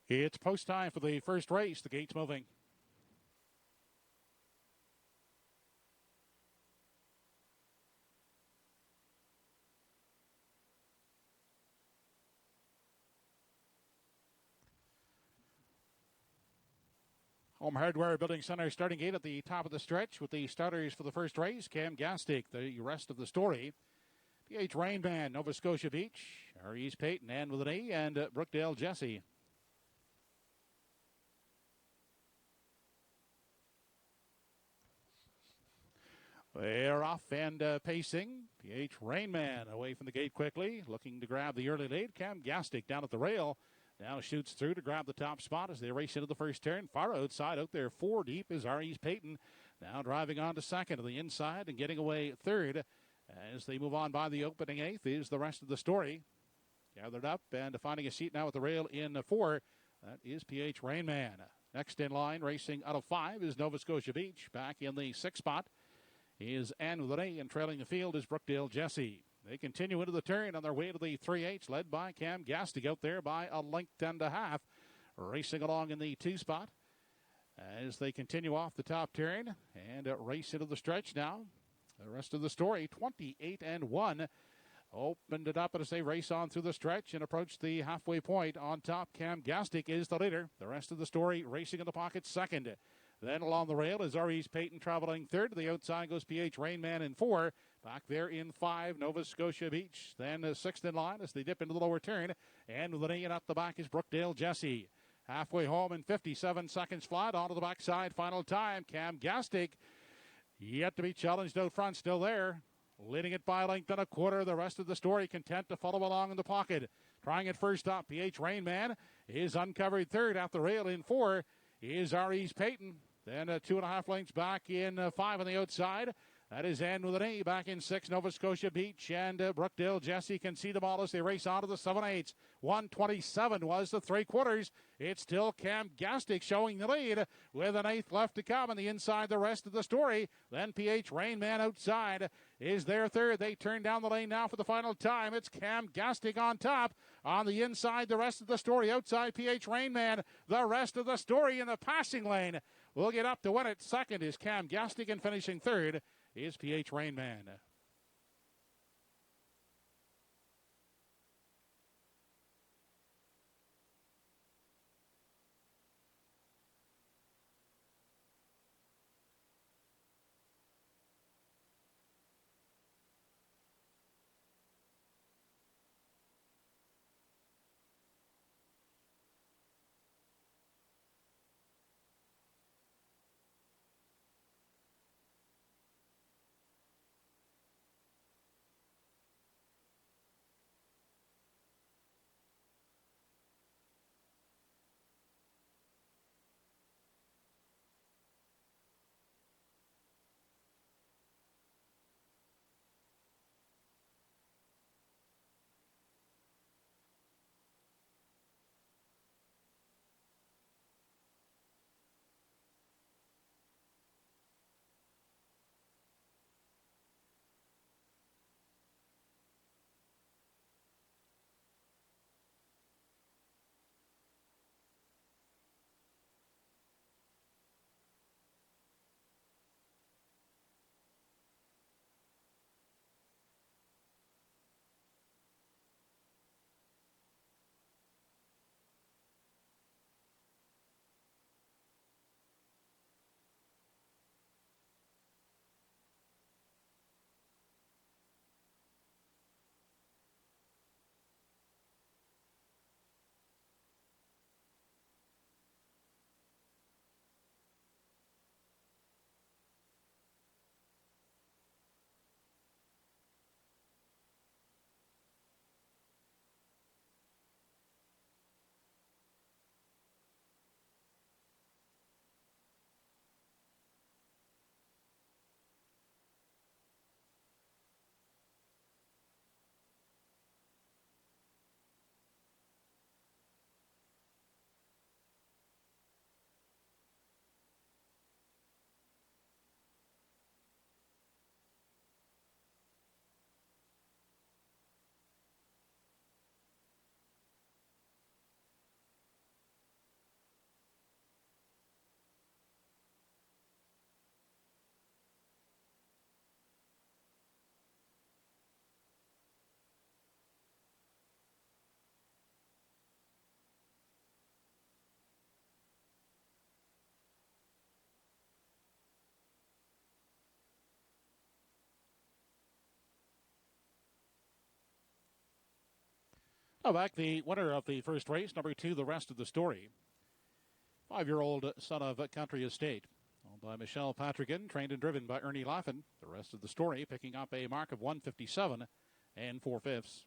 It's post time for the first race. The gate's moving. Home Hardware Building Center starting gate at the top of the stretch with the starters for the first race. Cam Gastick, the rest of the story. PH Rainman, Nova Scotia Beach. R01 Peyton, and with an E, and Brookdale Jesse. They're off and pacing. PH Rainman away from the gate quickly, looking to grab the early lead. Cam Gastick down at the rail. Now shoots through to grab the top spot as they race into the first turn. Far outside, out there 4 deep is R01 Peyton. Now driving on to second to the inside and getting away third. As they move on by the opening eighth is the rest of the story. Gathered up and finding a seat now at the rail in 4. That is PH Rainman. Next in line, racing out of 5 is Nova Scotia Beach. Back in the 6th spot is Anne with an A, and trailing the field is Brookdale Jesse. They continue into the turn on their way to the 3/8, led by Cam Gastick out there by a length and a half. Racing along in the 2 spot as they continue off the top turn and race into the stretch now. The rest of the story, 28-1. Opened it up as they race on through the stretch and approach the halfway point. On top, Cam Gastick is the leader. The rest of the story racing in the pocket second. Then along the rail is R01 Peyton traveling third. To the outside goes PH Rainman in 4. Back there in 5, Nova Scotia Beach. Then 6th in line as they dip into the lower turn. And with an A and up the back is Brookdale Jesse. Halfway home in 57 seconds flat. Onto the backside, final time. Cam Gastick yet to be challenged out front, still there. Leading it by a length and a quarter. The rest of the story content to follow along in the pocket. Trying it first up, PH Rainman is uncovered third. At the rail in 4 is R01 Peyton. Then 2.5 lengths back in 5 on the outside. That is Ann with an A. Back in 6, Nova Scotia Beach. And Brookdale Jesse can see them all as they race on to the 7/8. 1:27 was the 3/4. It's still Cam Gastick showing the lead with an 1/8 left to come. On the inside, the rest of the story. Then PH Rainman outside is their third. They turn down the lane now for the final time. It's Cam Gastick on top. On the inside, the rest of the story. Outside, PH Rainman. The rest of the story in the passing lane. We'll get up to win it. Second is Cam Gastick, and finishing third is PH Rainman. Back the winner of the first race, number 2, The Rest of the Story. 5-year-old son of Country Estate. Owned by Michelle Patrigan, trained and driven by Ernie Laffin. The Rest of the Story picking up a mark of 157 and 4/5.